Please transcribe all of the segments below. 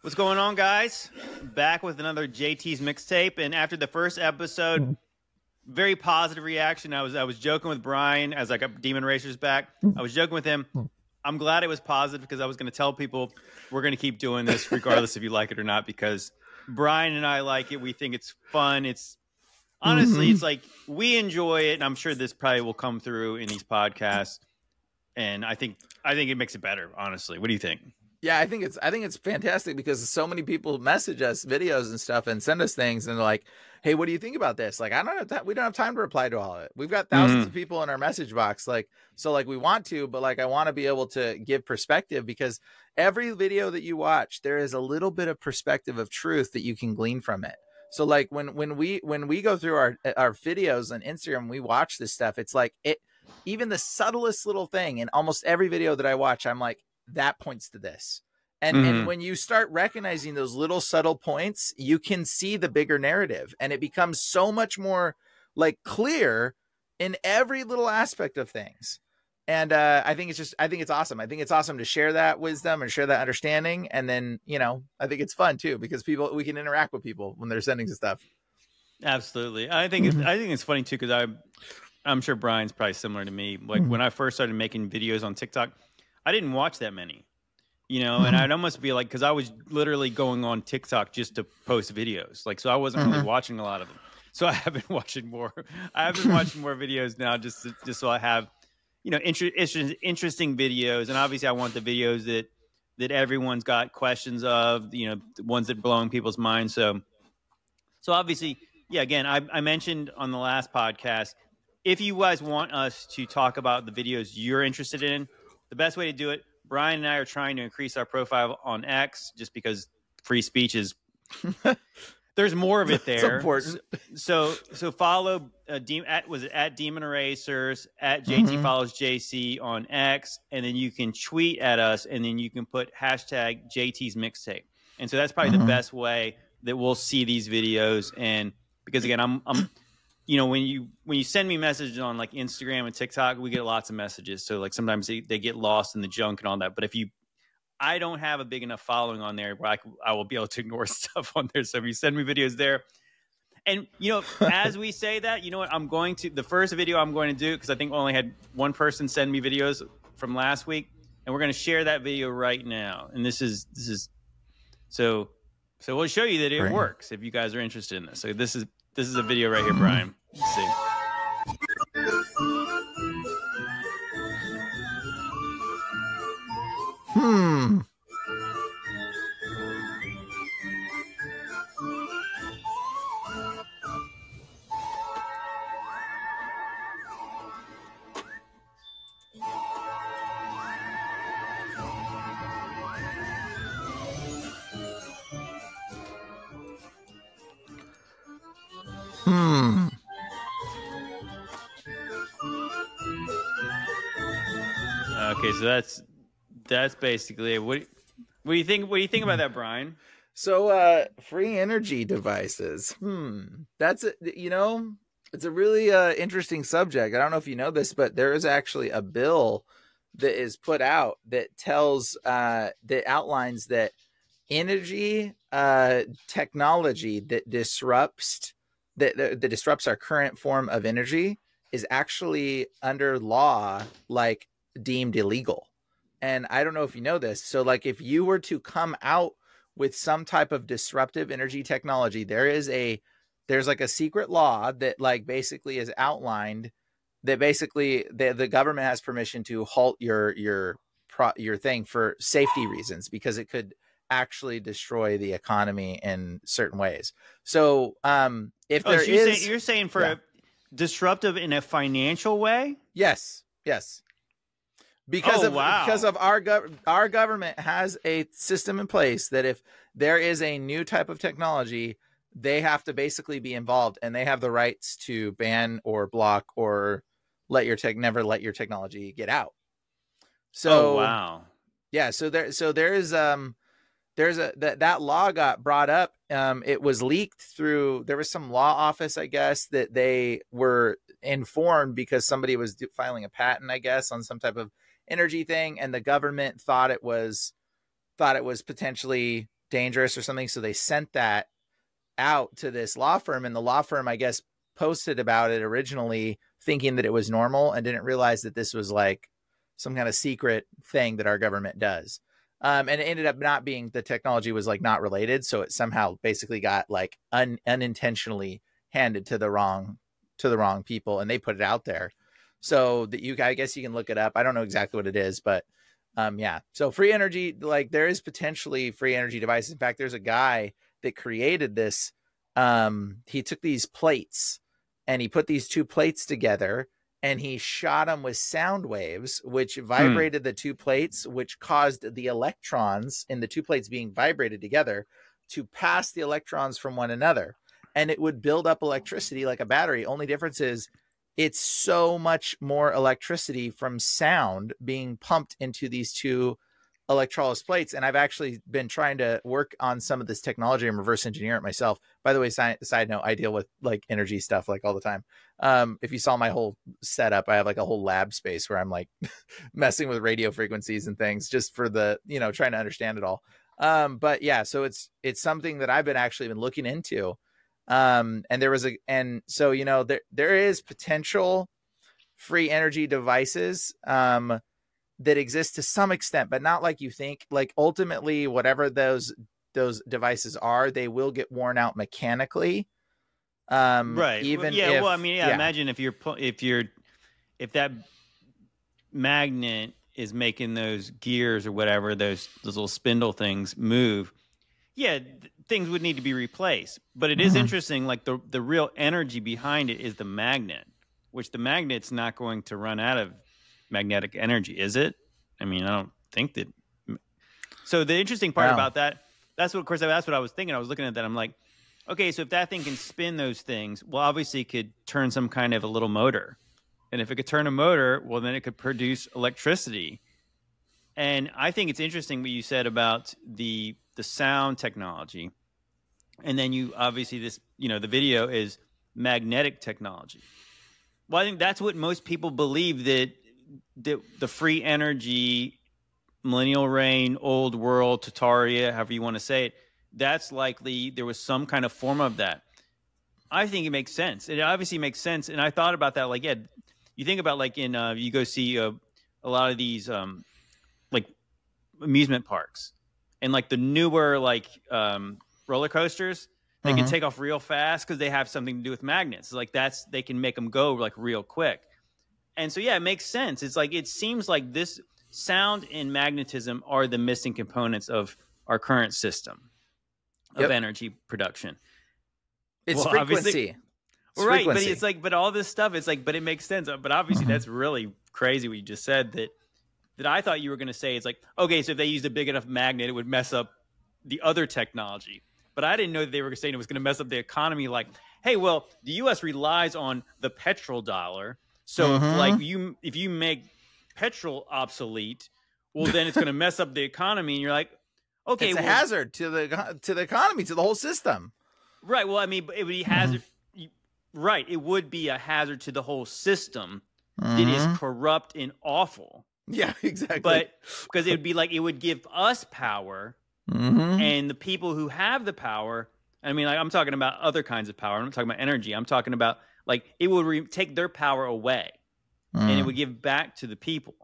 What's going on, guys? Back with another JT's mixtape, and after the first episode, very positive reaction. I was joking with Bryan as I got Demon Racer's back. I was joking with him. I'm glad it was positive because I was going to tell people we're going to keep doing this regardless if you like it or not, because Bryan and I like it. We think it's fun. It's honestly, it's like we enjoy it, and I'm sure this probably will come through in these podcasts. And I think it makes it better. Honestly, what do you think? Yeah, I think it's fantastic because so many people message us videos and stuff and send us things and they're like, "Hey, what do you think about this?" Like, I don't have that. We don't have time to reply to all of it. We've got thousands of people in our message box. So we want to, but I want to be able to give perspective because every video that you watch, there is a little bit of perspective of truth that you can glean from it. So when we go through our videos on Instagram, we watch this stuff. It's like even the subtlest little thing in almost every video that I watch, I'm like, that points to this. And when you start recognizing those little subtle points, you can see the bigger narrative, and it becomes so much more clear in every little aspect of things. And I think it's awesome. I think it's awesome to share that wisdom and share that understanding. And then, I think it's fun too, because we can interact with people when they're sending us stuff. Absolutely. I think it's funny too, because I'm sure Bryan's probably similar to me. Like when I first started making videos on TikTok, I didn't watch that many, and I'd almost be like, because I was literally going on TikTok just to post videos. So I wasn't really watching a lot of them. So I have been watching more. I have been watching more videos now just so I have, interesting videos. And obviously I want the videos that everyone's got questions of, the ones that are blowing people's minds. So obviously, yeah, again, I mentioned on the last podcast, if you guys want us to talk about the videos you're interested in, the best way to do it, Bryan and I are trying to increase our profile on X just because free speech is there's more of it there. It's important. So follow at Demon Erasers, at JT follows JC on X, and then you can tweet at us, and then you can put hashtag JT's mixtape. And so that's probably the best way that we'll see these videos. And because again, I'm when you send me messages on Instagram and TikTok, we get lots of messages. So sometimes they get lost in the junk and all that. But I don't have a big enough following on there where I will be able to ignore stuff on there. So if you send me videos there, and as we say that, you know what, the first video I'm going to do, because I think we only had one person send me videos from last week, and we're going to share that video right now. And this is so we'll show you that it works if you guys are interested in this. So this is a video right here, Bryan. Let's see. Okay, so that's basically it. What do you think? What do you think about that, Bryan? So free energy devices. That's it's a really interesting subject. I don't know if you know this, but there is actually a bill that is put out that tells that outlines that energy technology that disrupts our current form of energy is actually under law deemed illegal. And I don't know if you know this. So if you were to come out with some type of disruptive energy technology, there's a secret law that basically is outlined that basically the government has permission to halt your thing for safety reasons, because it could actually destroy the economy in certain ways. So if you're saying for a disruptive in a financial way? Yes. Because of our government has a system in place that if there is a new type of technology, they have to basically be involved, and they have the rights to ban or block or never let your technology get out. So yeah, so there is that law got brought up. It was leaked through, there was some law office, I guess, that they were informed because somebody was filing a patent, I guess, on some type of energy thing, and the government thought it was potentially dangerous or something. So they sent that out to this law firm, and the law firm, I guess, posted about it originally thinking that it was normal and didn't realize that this was like some kind of secret thing that our government does. And it ended up not being, the technology was like not related. So it somehow basically got like unintentionally handed to the wrong people, and they put it out there. So that I guess you can look it up. I don't know exactly what it is, but yeah. So free energy, like there is potentially free energy devices. In fact, there's a guy that created this. He took these plates and he put these two plates together, and he shot them with sound waves, which vibrated the two plates, which caused the electrons in the two plates being vibrated together to pass the electrons from one another. And it would build up electricity like a battery. Only difference is it's so much more electricity from sound being pumped into these two electrolysis plates. And I've actually been trying to work on some of this technology and reverse engineer it myself. By the way, side note, I deal with like energy stuff like all the time. If you saw my whole setup, I have like a whole lab space where I'm like messing with radio frequencies and things just for the, trying to understand it all. But yeah, so it's something that I've been looking into. And there is potential free energy devices, that exist to some extent, but not like you think. Like ultimately, whatever those devices are, they will get worn out mechanically. Right. Even yeah. if, Well, I mean, yeah. Imagine if that magnet is making those gears or whatever, those little spindle things move. Yeah, things would need to be replaced. But it is interesting. Like the real energy behind it is the magnet, which the magnet's not going to run out of magnetic energy, is it? I mean, I don't think that. So the interesting part about that's what I was thinking. I was looking at that. I'm like, okay, so if that thing can spin those things, well, obviously it could turn some kind of a little motor. And if it could turn a motor, well, then it could produce electricity. And I think it's interesting what you said about the sound technology. And then you obviously the video is magnetic technology. Well, I think that's what most people believe, that the free energy, millennial reign, old world, Tataria, however you want to say it, that's likely there was some kind of form of that. I think it makes sense. It obviously makes sense. And I thought about that. Like, yeah, you think about like in, you go see a lot of these like amusement parks and like the newer like roller coasters, they can take off real fast because they have something to do with magnets. Like they can make them go like real quick. And so, yeah, it makes sense. It's like, it seems like this sound and magnetism are the missing components of our current system of energy production. It's frequency. Right. But it's like, but all this stuff, it's like, but it makes sense. But obviously that's really crazy what you just said, that I thought you were going to say. It's like, okay, so if they used a big enough magnet, it would mess up the other technology. But I didn't know that they were saying it was going to mess up the economy. Like, hey, well, the U.S. relies on the petrodollar. So if you make petrol obsolete, well, then it's going to mess up the economy. And you're like, okay, it's a hazard to the economy, to the whole system. Right. Well, I mean, it would be hazard. Right. It would be a hazard to the whole system that is corrupt and awful. Yeah, exactly. But because it would be like, it would give us power, and the people who have the power. I mean, like, I'm talking about other kinds of power. I'm not talking about energy. I'm talking about like it would take their power away, and it would give back to the people.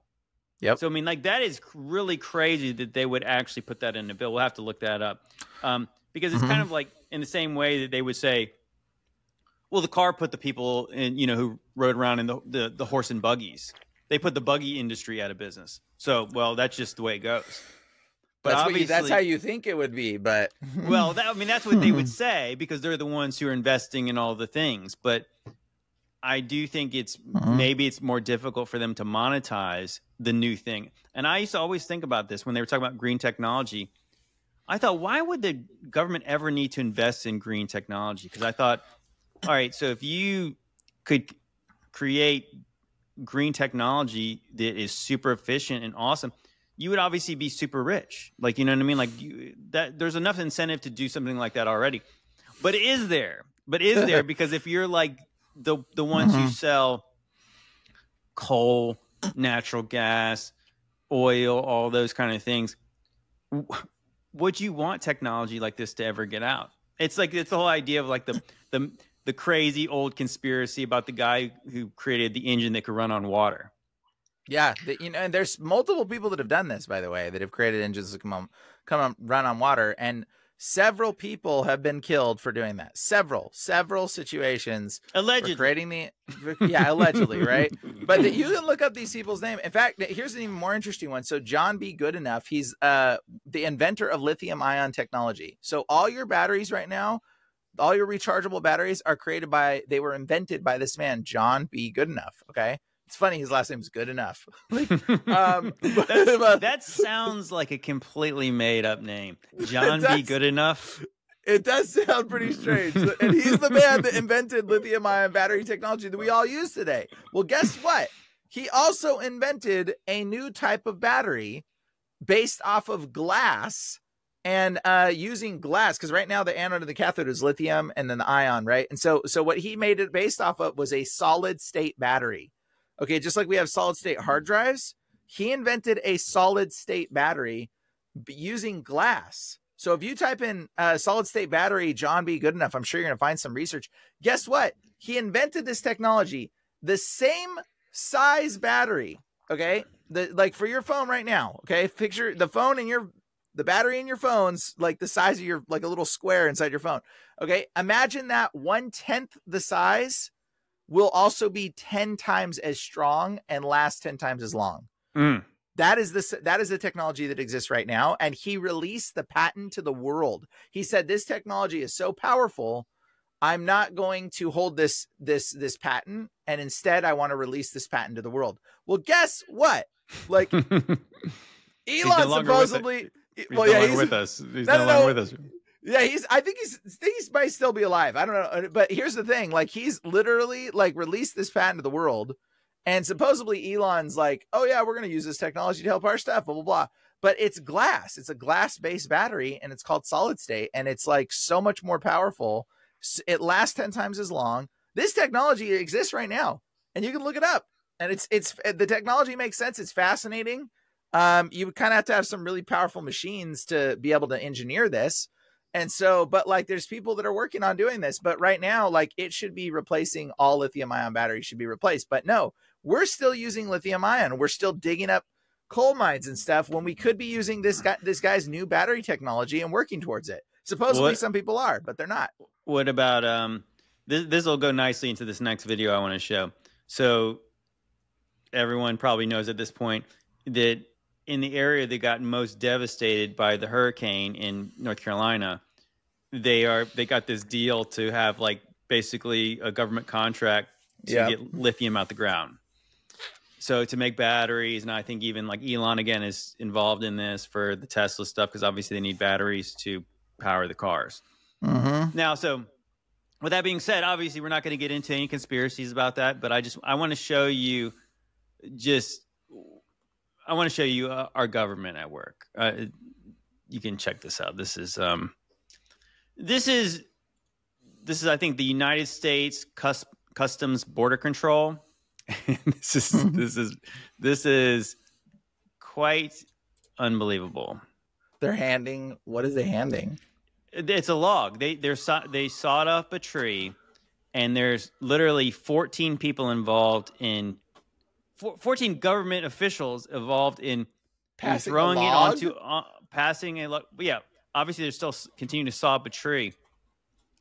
Yep. So I mean, like, that is really crazy that they would actually put that in the bill. We'll have to look that up, because it's kind of like in the same way that they would say, well, the car put the people in, who rode around in the horse and buggies. They put the buggy industry out of business. So, well, that's just the way it goes. But that's how you think it would be. But well, that's what they would say, because they're the ones who are investing in all the things. But I do think maybe it's more difficult for them to monetize the new thing. And I used to always think about this when they were talking about green technology. I thought, why would the government ever need to invest in green technology? Because I thought, all right, so if you could create green technology that is super efficient and awesome, you would obviously be super rich. Like, you know what I mean? Like there's enough incentive to do something like that already. But is there? Because if you're like the ones who sell coal, natural gas, oil, all those kind of things, would you want technology like this to ever get out? It's like, it's the whole idea of like the crazy old conspiracy about the guy who created the engine that could run on water. Yeah, you know, and there's multiple people that have done this, by the way, that have created engines that run on water, and several people have been killed for doing that. Several situations. Allegedly. For creating yeah, allegedly, right? But you can look up these people's name. In fact, here's an even more interesting one. So John B. Goodenough, he's the inventor of lithium ion technology. So all your batteries right now, all your rechargeable batteries are they were invented by this man, John B. Goodenough. Okay. It's funny, his last name is Goodenough. Like, that sounds like a completely made up name. John B. Goodenough. It does sound pretty strange. And he's the man that invented lithium ion battery technology that we all use today. Well, guess what? He also invented a new type of battery based off of glass and using glass, because right now the anode and the cathode is lithium and then the ion, right? And so what he made it based off of was a solid state battery. Okay, just like we have solid state hard drives, he invented a solid state battery using glass. So if you type in solid state battery, John B. Goodenough, I'm sure you're going to find some research. Guess what? He invented this technology, the same size battery. Okay, like for your phone right now. Okay, picture the phone and the battery in your phone's like the size of like a little square inside your phone. Okay, imagine that 1/10 the size will also be 10 times as strong and last 10 times as long. That is the technology that exists right now. And he released the patent to the world. He said, this technology is so powerful, I'm not going to hold this patent. And instead I want to release this patent to the world. Well, guess what? Like Elon supposedly, he's no longer with us. He's no longer with us. Yeah, I think he might still be alive. I don't know. But here's the thing. Like, he's literally like released this patent to the world. And supposedly Elon's like, oh yeah, we're going to use this technology to help our stuff, blah, blah, blah. But it's glass. It's a glass-based battery, and it's called solid state. And it's like so much more powerful. It lasts 10 times as long. This technology exists right now, and you can look it up. And it's the technology makes sense. It's fascinating. You kind of have to have some really powerful machines to be able to engineer this. And so, but like, there's people that are working on doing this, but right now, like, it should be replacing all lithium ion batteries should be replaced. But no, we're still using lithium ion. We're still digging up coal mines and stuff when we could be using this guy's new battery technology and working towards it. Supposedly some people are, but they're not. What about, this will go nicely into this next video I want to show. So everyone probably knows at this point that in the area that got most devastated by the hurricane in North Carolina, they got this deal to have like basically a government contract to get lithium out the ground. So to make batteries, and I think even like Elon again is involved in this for the Tesla stuff, because obviously they need batteries to power the cars. Now, so with that being said, obviously we're not going to get into any conspiracies about that, but I want to show you our government at work. You can check this out. This is I think the United States Customs Border Control. This is quite unbelievable. They're handing. What is they handing? It's a log. They sawed up a tree, and there's literally 14 people involved in 14 government officials involved in throwing it onto passing a log. Yeah, obviously they're still continuing to saw up a tree,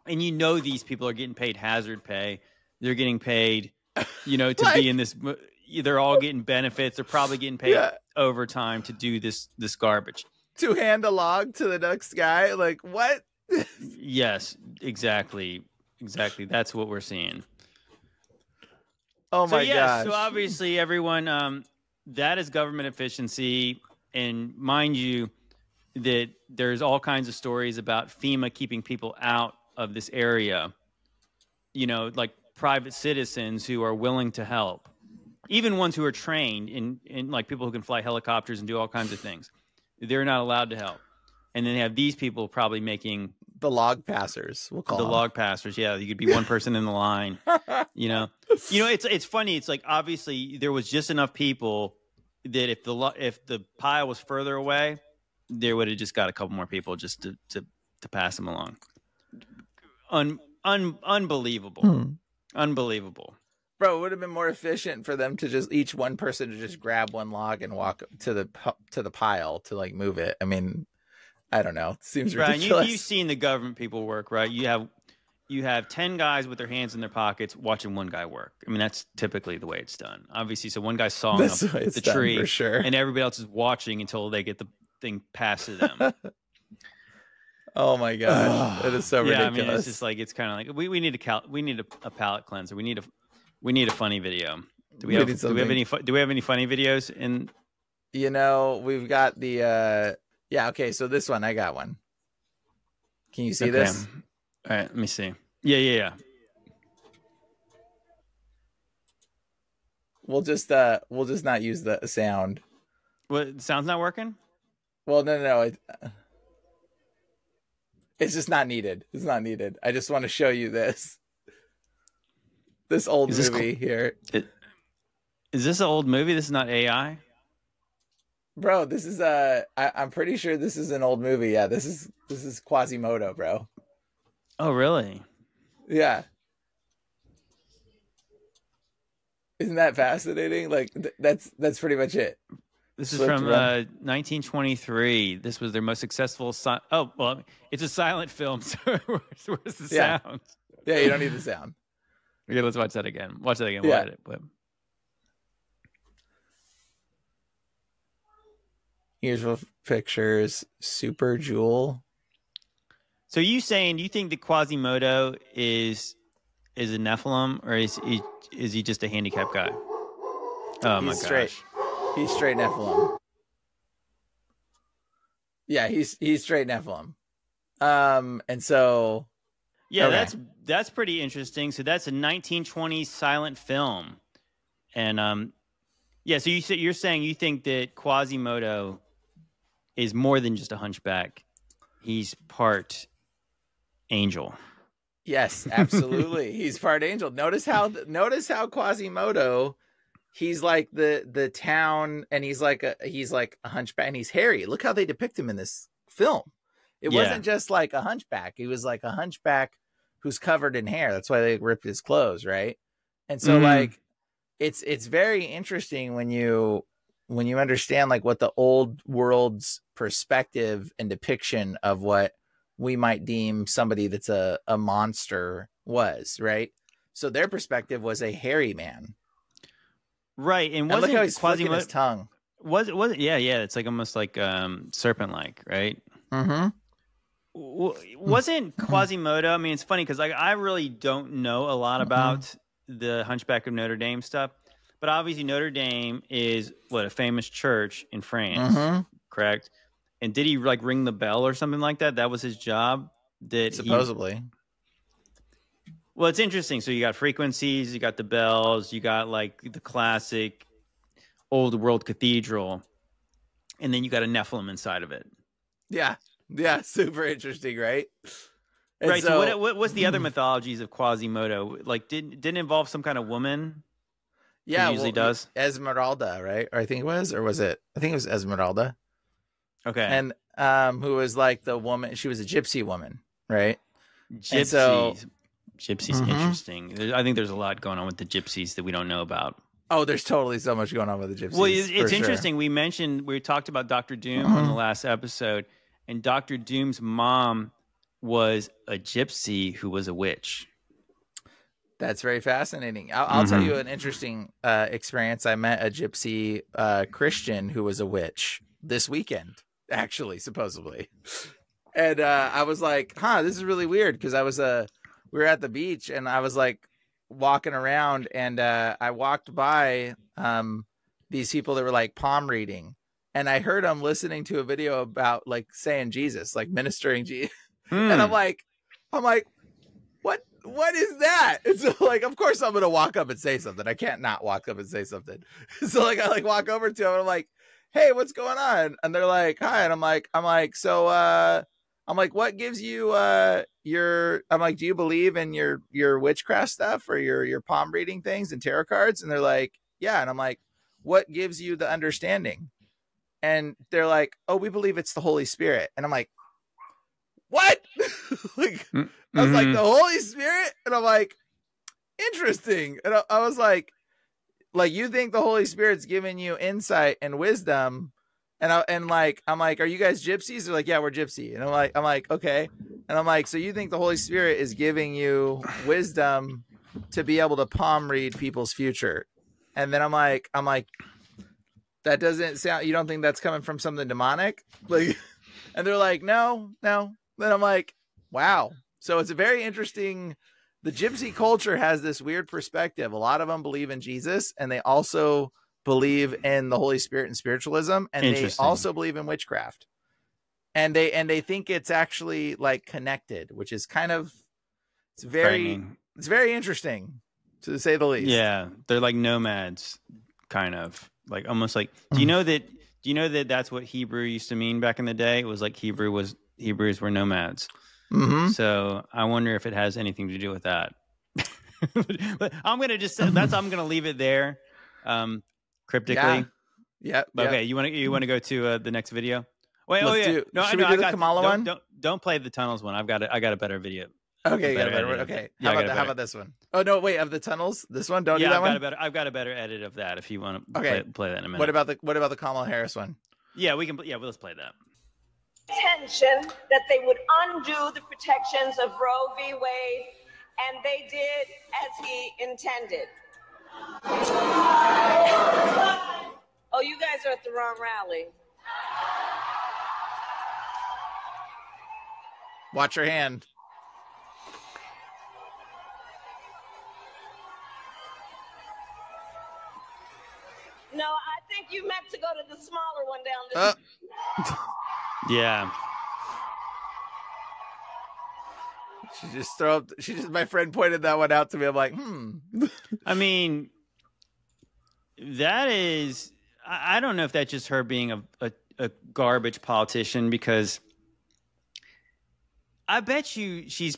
and you know these people are getting paid hazard pay. They're getting paid, to be in this. They're all getting benefits. They're probably getting paid overtime to do this garbage. To hand a log to the next guy, like what? Yes, exactly. That's what we're seeing. Oh my gosh. So obviously everyone, that is government efficiency. And mind you, that there's all kinds of stories about FEMA keeping people out of this area, like private citizens who are willing to help, even ones who are trained in like people who can fly helicopters and do all kinds of things. They're not allowed to help. And then they have these people probably making the log passers. We'll call them log passers. Yeah, you could be one person in the line. It's funny. It's like obviously there was just enough people that if the pile was further away, there would have just got a couple more people just to pass them along. Unbelievable. Unbelievable. Bro, it would have been more efficient for them to just each one person to just grab one log and walk to the pile to like move it. I mean, I don't know. It seems ridiculous. Brian, you've seen the government people work, right? You have 10 guys with their hands in their pockets watching one guy work. I mean, that's typically the way it's done. Obviously, so one guy's sawing up the tree, for sure, and everybody else is watching until they get the thing passed to them. Oh my gosh, that is so ridiculous. I mean, it's just like, it's kind of like we need a palate cleanser. We need a funny video. Do we have any funny videos in? You know, we've got the yeah. Okay, so this one, I got one. Can you see this? All right, let me see. Yeah. We'll just not use the sound. What, the sound's not working? Well, no. It's just not needed. It's not needed. I just want to show you this old movie here. Is this an old movie? This is not AI? Bro, this is I'm pretty sure this is an old movie. Yeah, this is Quasimodo, bro. Oh, really? Yeah. Isn't that fascinating? Like that's pretty much it. This is from 1923. This was their most successful. Oh, well, it's a silent film. So where's the sound? Yeah, you don't need the sound. Okay, let's watch that again. Yeah. Here's what pictures. Super Jewel. So you think that Quasimodo is a Nephilim, or is he just a handicapped guy? Oh my gosh. He's straight Nephilim. Yeah, he's straight Nephilim. And so yeah, okay. That's pretty interesting. So that's a 1920s silent film. And yeah, so you're saying you think that Quasimodo is more than just a hunchback. He's part angel. Yes, absolutely. He's part angel. Notice how Quasimodo, he's like the town, and he's like a hunchback, and he's hairy. Look how they depict him in this film. It wasn't just like a hunchback. He was like a hunchback who's covered in hair. That's why they ripped his clothes, right? And so like it's very interesting when you understand like what the old world's perspective and depiction of what we might deem somebody that's a monster was, right? So their perspective was a hairy man. Right. And look how he's flicking his tongue. Was it? Yeah. It's like almost like serpent-like, right? Mm-hmm. Wasn't Quasimodo? I mean, it's funny because I really don't know a lot about the Hunchback of Notre Dame stuff, but obviously Notre Dame is a famous church in France, correct? And did he like ring the bell or something like that? That was his job. Supposedly. Well, it's interesting. So you got frequencies, you got the bells, you got like the classic old world cathedral, and then you got a Nephilim inside of it. Yeah. Super interesting, right? And right. So what's the other mythologies of Quasimodo? Like, didn't involve some kind of woman? Yeah, he usually does. Esmeralda, right? Or I think it was, or was it? I think it was Esmeralda. Okay. And who was like the woman? She was a gypsy woman, right? Gypsies. Gypsies, interesting. I think there's a lot going on with the gypsies that we don't know about. Oh, there's totally so much going on with the gypsies. Well, it's interesting. Sure. We talked about Dr. Doom on the last episode, and Dr. Doom's mom was a gypsy who was a witch. That's very fascinating. I'll tell you an interesting experience. I met a gypsy Christian who was a witch this weekend, actually, supposedly. And I was like, this is really weird, because we were at the beach, and I was like walking around, and I walked by these people that were like palm reading, and I heard them listening to a video about like saying Jesus, like ministering Jesus. And I'm like, what is that? And so like, of course I'm going to walk up and say something. I can't not walk up and say something. So like, I like walk over to them, and I'm like, hey, what's going on? And they're like, hi. And I'm like, what gives you I'm like, do you believe in your witchcraft stuff, or your palm reading things and tarot cards? And they're like, yeah. And I'm like, what gives you the understanding? and they're like, "Oh, we believe it's the Holy Spirit," and I'm like, "What?" Like, I was like, "The Holy Spirit," and I'm like, "Interesting," and I was like, you think the Holy Spirit's giving you insight and wisdom, and I'm like, "Are you guys gypsies?" They're like, "Yeah, we're gypsy," and I'm like, "Okay," and I'm like, "So you think the Holy Spirit is giving you wisdom to be able to palm read people's future?" And then I'm like, "That doesn't sound. You don't think that's coming from something demonic?" Like, and they're like, "No." Then I'm like, "Wow." So it's a very interesting. The gypsy culture has this weird perspective. A lot of them believe in Jesus, and they also believe in the Holy Spirit and spiritualism, and they also believe in witchcraft. And they think it's actually like connected, which is kind of it's very interesting, to say the least. Yeah, they're like nomads, kind of like almost like. Do you know that that's what Hebrew used to mean back in the day? It was like Hebrews were nomads. So I wonder if it has anything to do with that. But I'm gonna I'm gonna leave it there, cryptically. Yeah. Okay, you want to go to the next video? Wait, Should we do the Kamala one? Don't play the tunnels one. I got a better video. Okay, okay. How about this one? Oh no, wait, of the tunnels, this one. Don't do that one. I've got a better edit of that. If you want to play that in a minute. What about the Kamala Harris one? Yeah, we can. Yeah, let's play that. Intention that they would undo the protections of Roe v. Wade, and they did as he intended. Oh, you guys are at the wrong rally. Watch your hand. No, I think you meant to go to the smaller one down the Yeah. My friend pointed that one out to me. I'm like, I mean, that is, I don't know if that's just her being a garbage politician, because I bet you she's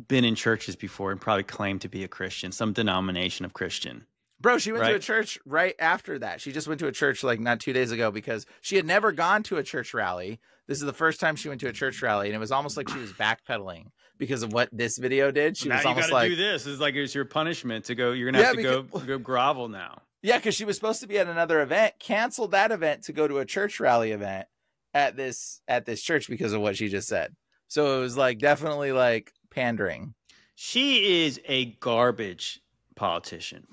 been in churches before and probably claimed to be a Christian, some denomination of Christian. Bro, she went to a church right after that. She just went to a church like not 2 days ago because she had never gone to a church rally. This is the first time she went to a church rally, and it was almost like she was backpedaling because of what this video did. She was almost like, do this. It's like it's your punishment to go. You're gonna have to go grovel now. Yeah, because she was supposed to be at another event, canceled that event to go to a church rally event at this church because of what she just said. So it was like definitely like pandering. She is a garbage politician.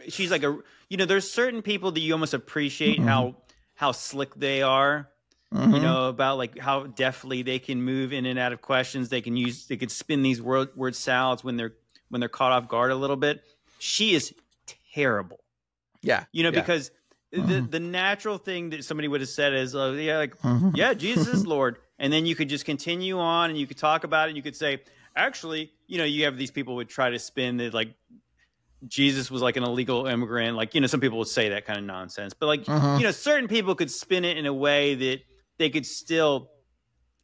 She's like there's certain people that you almost appreciate how slick they are. About like how deftly they can move in and out of questions. They can spin these word salads when they're caught off guard a little bit. She is terrible. Yeah. Because the natural thing that somebody would have said is, Jesus is Lord. And then you could just continue on and you could talk about it. And you could say, actually, you have these people who would try to spin that like Jesus was like an illegal immigrant. Like, some people would say that kind of nonsense. But like, certain people could spin it in a way that they could still,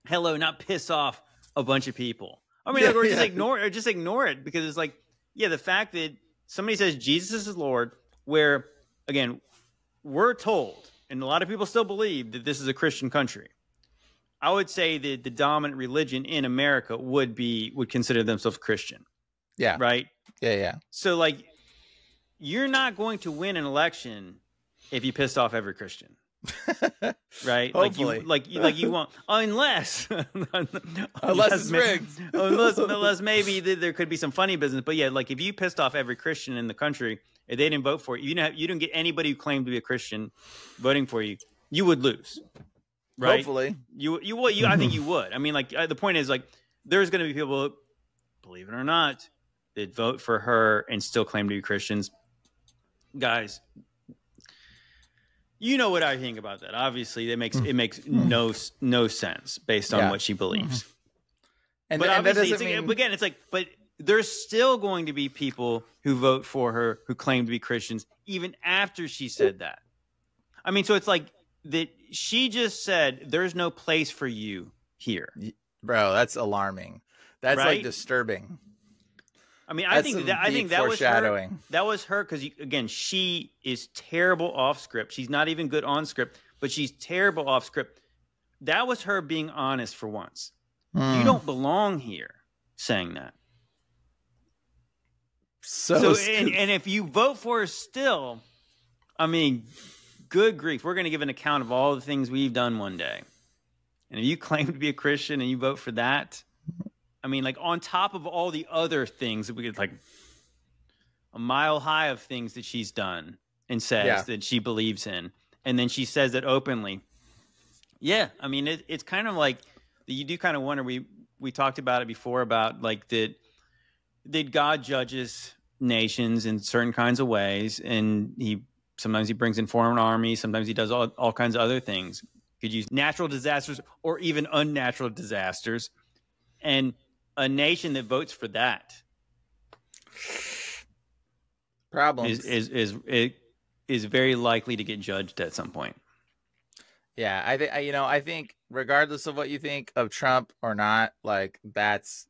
not piss off a bunch of people. I mean, just ignore it, because it's like, the fact that somebody says Jesus is Lord, where, again, we're told, and a lot of people still believe that this is a Christian country. I would say that the dominant religion in America would consider themselves Christian. Yeah. Right? Yeah. So like, you're not going to win an election if you pissed off every Christian. Right? Hopefully. Like you won't, unless it's rigged. unless maybe there could be some funny business. But yeah, like if you pissed off every Christian in the country, if they didn't vote for you, you didn't get anybody who claimed to be a Christian voting for you, you would lose. Right? Hopefully. I think you would. I mean, like the point is, like, there's going to be people, believe it or not, that vote for her and still claim to be Christians. Guys, you know what I think about that. Obviously, it makes no sense based on what she believes. But obviously, but there's still going to be people who vote for her who claim to be Christians even after she said that. I mean, so it's like that she just said there's no place for you here. Bro, that's alarming. That's like disturbing. I mean, I think that was her. That was her because, again, she is terrible off script. She's not even good on script. but she's terrible off script. That was her being honest for once. You don't belong here saying that. So and if you vote for her still, I mean, good grief, we're going to give an account of all the things we've done one day. And if you claim to be a Christian and you vote for that, I mean, like on top of all the other things that we could, like a mile high of things that she's done and says that she believes in. And then she says it openly. Yeah. I mean, it's kind of like you do kind of wonder, we talked about it before about like that God judges nations in certain kinds of ways. And sometimes he brings in foreign armies. Sometimes he does all kinds of other things. Could use natural disasters or even unnatural disasters, and a nation that votes for that problems is very likely to get judged at some point. Yeah, I think regardless of what you think of Trump or not, like that's,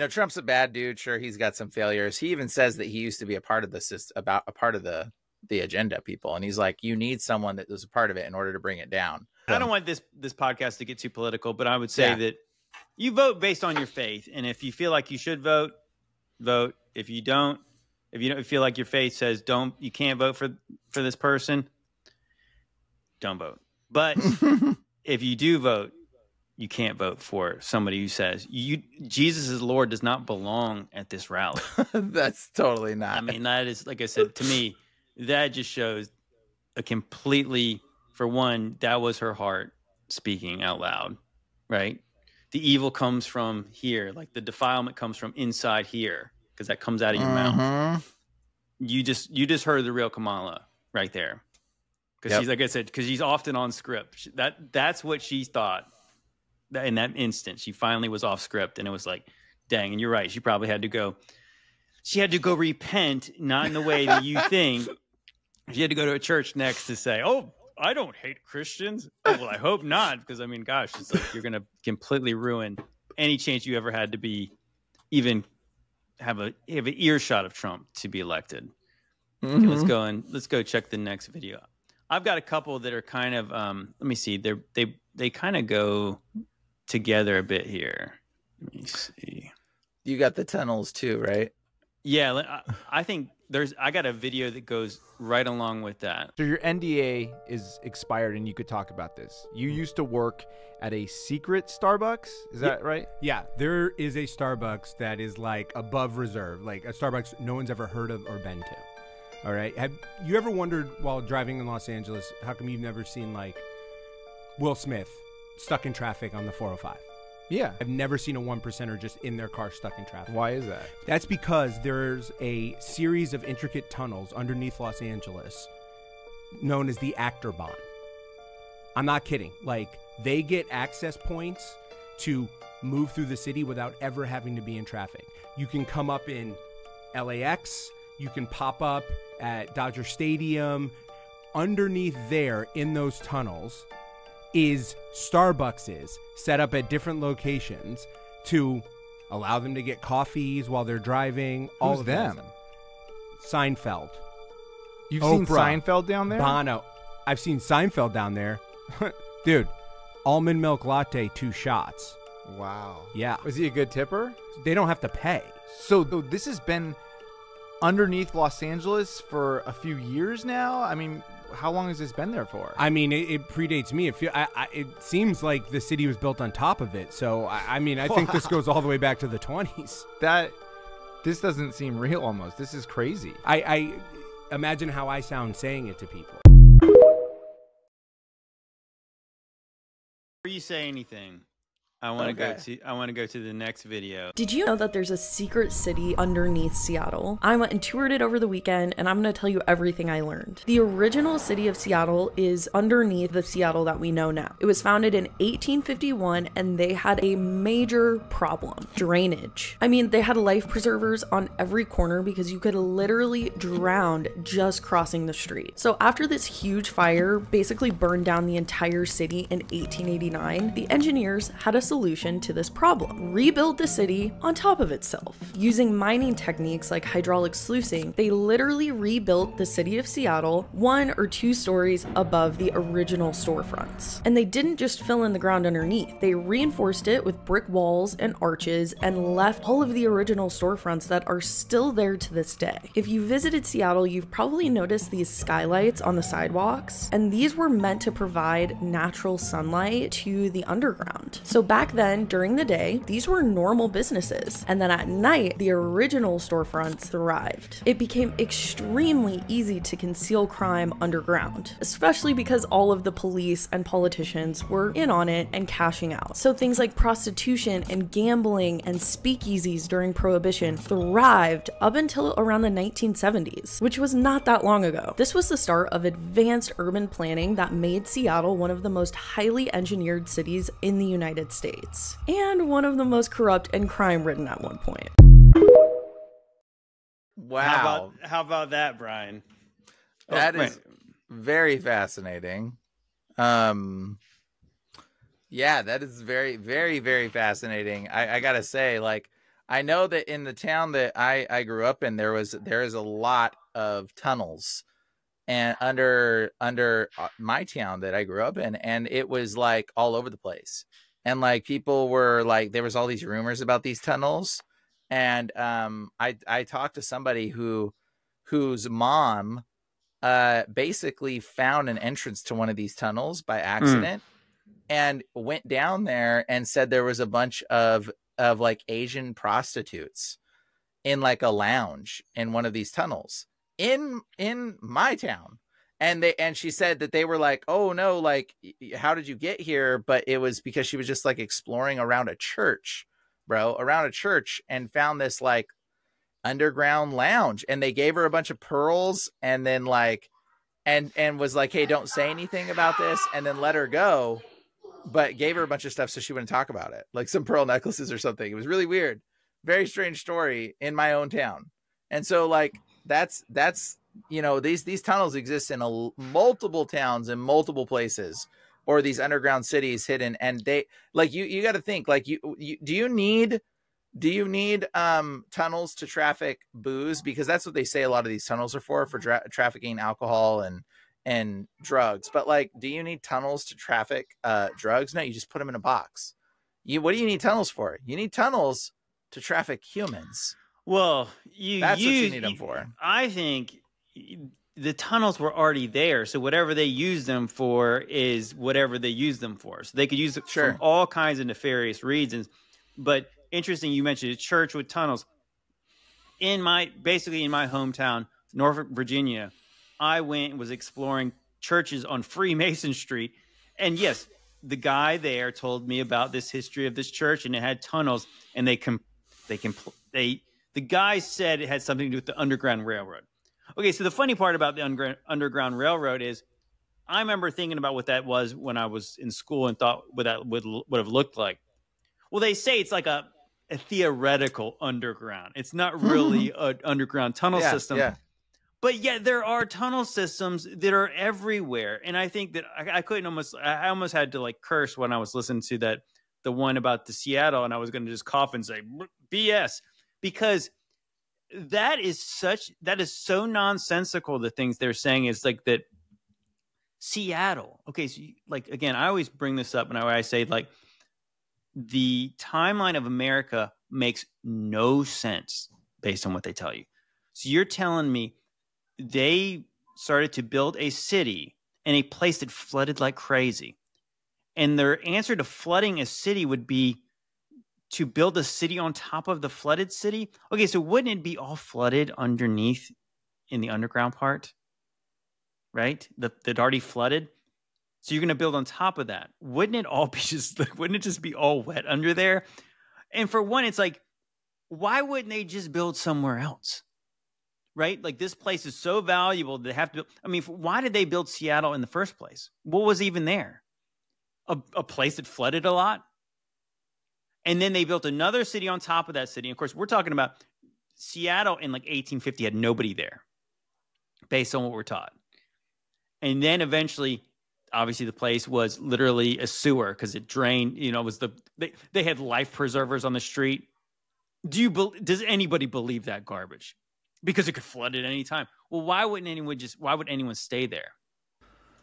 Trump's a bad dude. Sure, he's got some failures. He even says that he used to be a part of the system, about a part of the agenda people, and he's like, you need someone that was a part of it in order to bring it down. I don't want this podcast to get too political, but I would say that you vote based on your faith, and if you feel like you should vote. If you don't feel like your faith says you can't vote for this person, don't vote. But if you do vote, you can't vote for somebody who says Jesus is Lord does not belong at this rally. That's totally not. I mean, that is, like I said, to me, that just shows a completely, for one, that was her heart speaking out loud, right? The evil comes from here, like the defilement comes from inside here, because that comes out of your mouth. You just heard the real Kamala right there. Because she's, like I said, because she's often on script. That's what she thought. In that instant, she finally was off script, and it was like, dang. And you're right. She probably had to go. She had to go repent, not in the way that you think. She had to go to a church next to say, "Oh, I don't hate Christians." Oh, well, I hope not, because I mean, gosh, it's like you're going to completely ruin any chance you ever had to be, even have an earshot of Trump to be elected. Okay, let's go check the next video. I've got a couple that are kind of let me see. They kind of go together a bit here. Let me see. You got the tunnels too, right? Yeah, I think I got a video that goes right along with that. So your NDA is expired and you could talk about this. You used to work at a secret Starbucks, is that right? Yeah, there is a Starbucks that is like above reserve, like a Starbucks no one's ever heard of or been to. All right. Have you ever wondered while driving in Los Angeles, how come you've never seen like Will Smith stuck in traffic on the 405? Yeah. I've never seen a 1%er just in their car stuck in traffic. Why is that? That's because there's a series of intricate tunnels underneath Los Angeles known as the Achterbahn. I'm not kidding. Like, they get access points to move through the city without ever having to be in traffic. You can come up in LAX. You can pop up at Dodger Stadium. Underneath there in those tunnels is Starbuckses set up at different locations to allow them to get coffees while they're driving. All of them. Seinfeld. You've seen Seinfeld down there? Bono. I've seen Seinfeld down there. Dude, almond milk latte, 2 shots. Wow. Yeah. Was he a good tipper? They don't have to pay. So this has been underneath Los Angeles for a few years now? I mean, how long has this been there for? I mean, it predates me. It seems like the city was built on top of it. So, I mean, I think this goes all the way back to the 20s. This doesn't seem real almost. This is crazy. I imagine how I sound saying it to people. Before you say anything, I want to go to the next video. Did you know that there's a secret city underneath Seattle? I went and toured it over the weekend, and I'm going to tell you everything I learned. The original city of Seattle is underneath the Seattle that we know now. It was founded in 1851, and they had a major problem: drainage. I mean, they had life preservers on every corner because you could literally drown just crossing the street. So after this huge fire basically burned down the entire city in 1889, the engineers had a solution to this problem: rebuild the city on top of itself. Using mining techniques like hydraulic sluicing, they literally rebuilt the city of Seattle 1 or 2 stories above the original storefronts. And they didn't just fill in the ground underneath, they reinforced it with brick walls and arches and left all of the original storefronts that are still there to this day. If you visited Seattle, you've probably noticed these skylights on the sidewalks, and these were meant to provide natural sunlight to the underground. So back then, during the day, these were normal businesses, and then at night, the original storefronts thrived. It became extremely easy to conceal crime underground, especially because all of the police and politicians were in on it and cashing out. So things like prostitution and gambling and speakeasies during Prohibition thrived up until around the 1970s, which was not that long ago. This was the start of advanced urban planning that made Seattle one of the most highly engineered cities in the United States, and one of the most corrupt and crime-ridden at one point. Wow. How about that, Bryan? That is very fascinating. Yeah, that is very, very, very fascinating. I gotta say, like, I know that in the town that I grew up in, there is a lot of tunnels, and under my town that I grew up in, and it was like all over the place, and like people were like, there was all these rumors about these tunnels, and I talked to somebody whose mom basically found an entrance to one of these tunnels by accident. And went down there and said there was a bunch of like Asian prostitutes in like a lounge in one of these tunnels in my town. And she said that they were like, oh no, like, how did you get here? But it was because she was just like exploring around a church, and found this like underground lounge, and they gave her a bunch of pearls, and then like, and was like, hey, don't say anything about this, and then let her go. But gave her a bunch of stuff so she wouldn't talk about it, like some pearl necklaces or something. It was really weird, very strange story in my own town. And so like that's you know, these tunnels exist in multiple towns in multiple places, or these underground cities hidden. And they like you got to think like do you need tunnels to traffic booze? Because that's what they say a lot of these tunnels are for trafficking alcohol and drugs. But like, do you need tunnels to traffic drugs? No, you just put them in a box. What do you need tunnels for? You need tunnels to traffic humans. Well, that's what you need them for. I think the tunnels were already there, so whatever they use them for is whatever they use them for. So they could use it for all kinds of nefarious reasons. But interesting, you mentioned a church with tunnels. Basically in my hometown, Norfolk, Virginia, I went and was exploring churches on Freemason Street. And yes, the guy there told me about this history of this church, and it had tunnels, and the guy said it had something to do with the Underground Railroad. Okay, so the funny part about the Underground Railroad is I remember thinking about what that was when I was in school and thought what that would have looked like. Well, they say it's like a theoretical underground. It's not really an underground tunnel system. Yeah. But yet there are tunnel systems that are everywhere. And I think that I almost had to like curse when I was listening to the one about the Seattle, and I was going to just cough and say BS, because that is so nonsensical. The things they're saying is like that Seattle. Okay. So like, again, I always bring this up, and I say like the timeline of America makes no sense based on what they tell you. So you're telling me they started to build a city in a place that flooded like crazy. And their answer to flooding a city would be to build a city on top of the flooded city. Okay, so wouldn't it be all flooded underneath in the underground part? Right? That already flooded. So you're going to build on top of that. Wouldn't it just be all wet under there? And for one, it's like, why wouldn't they just build somewhere else? Right? Like, this place is so valuable they have to. I mean, why did they build Seattle in the first place? What was even there? A place that flooded a lot? And then they built another city on top of that city. And of course, we're talking about Seattle in like 1850 had nobody there, based on what we're taught. And then eventually obviously the place was literally a sewer because it drained. You know, it was they had life preservers on the street. Does anybody believe that garbage? Because it could flood at any time. Well, why would anyone stay there?